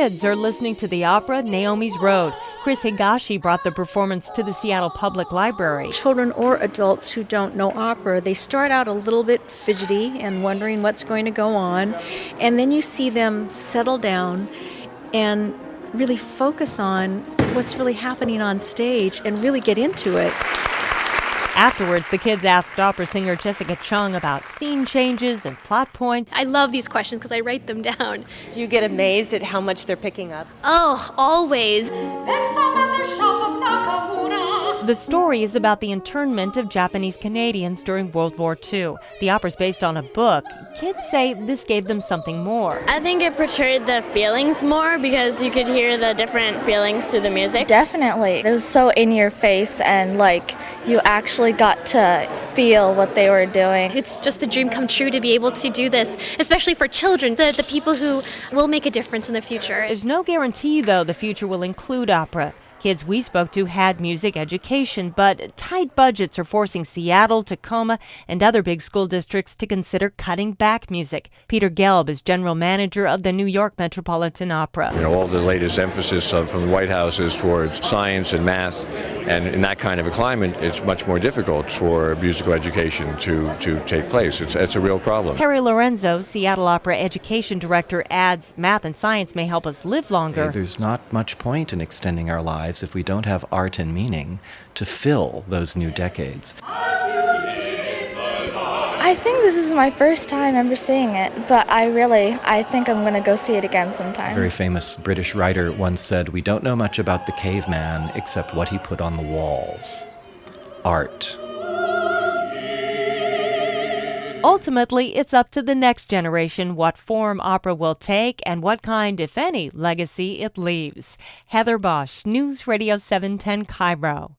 kids are listening to the opera Naomi's Road. Chris Higashi brought the performance to the Seattle Public Library. Children or adults who don't know opera, they start out a little bit fidgety and wondering what's going to go on, and then you see them settle down and really focus on what's really happening on stage and really get into it. Afterwards, the kids asked opera singer Jessica Chung about scene changes and plot points. I love these questions because I write them down. Do you get amazed at how much they're picking up? Oh, always. The story is about the internment of Japanese Canadians during World War II. The opera's based on a book. Kids say this gave them something more. I think it portrayed the feelings more because you could hear the different feelings through the music. Definitely. It was so in your face and you actually got to feel what they were doing. It's just a dream come true to be able to do this, especially for children, the people who will make a difference in the future. There's no guarantee, though, the future will include opera. Kids we spoke to had music education, but tight budgets are forcing Seattle, Tacoma, and other big school districts to consider cutting back music. Peter Gelb is general manager of the New York Metropolitan Opera. All the latest emphasis from the White House is towards science and math, and in that kind of a climate, it's much more difficult for musical education to take place. It's a real problem. Harry Lorenzo, Seattle Opera Education Director, adds math and science may help us live longer. There's not much point in extending our lives if we don't have art and meaning to fill those new decades. I think this is my first time ever seeing it, but I think I'm going to go see it again sometime. A very famous British writer once said, "We don't know much about the caveman except what he put on the walls." Art. Ultimately, it's up to the next generation what form opera will take and what kind, if any, legacy it leaves. Heather Bosch, News Radio 710 KIRO.